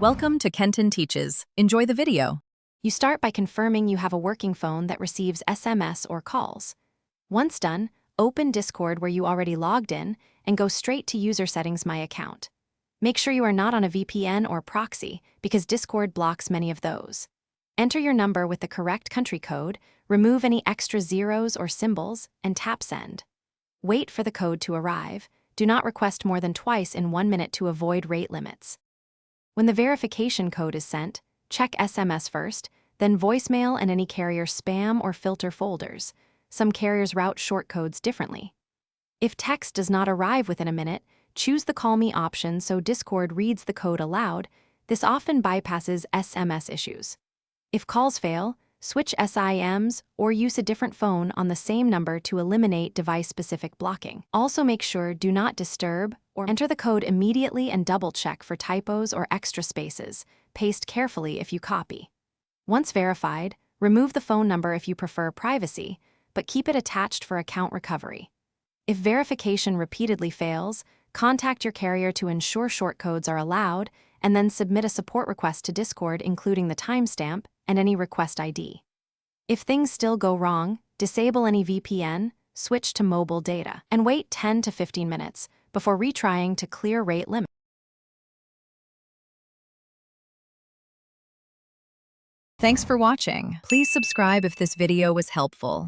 Welcome to Kenton Teaches. Enjoy the video. You start by confirming you have a working phone that receives SMS or calls. Once done, open Discord where you already logged in and go straight to User Settings My Account. Make sure you are not on a VPN or proxy because Discord blocks many of those. Enter your number with the correct country code, remove any extra zeros or symbols, and tap Send. Wait for the code to arrive. Do not request more than twice in 1 minute to avoid rate limits. When the verification code is sent, check SMS first, then voicemail and any carrier spam or filter folders. Some carriers route short codes differently. If text does not arrive within a minute, choose the Call Me option so Discord reads the code aloud. This often bypasses SMS issues. If calls fail, switch SIMs or use a different phone on the same number to eliminate device-specific blocking. Also make sure Do Not Disturb or enter the code immediately and double-check for typos or extra spaces. Paste carefully if you copy. Once verified, remove the phone number if you prefer privacy, but keep it attached for account recovery. If verification repeatedly fails, contact your carrier to ensure shortcodes are allowed, and then submit a support request to Discord including the timestamp and any request ID. If things still go wrong, disable any VPN, switch to mobile data, and wait 10 to 15 minutes before retrying to clear rate limit. Thanks for watching. Please subscribe if this video was helpful.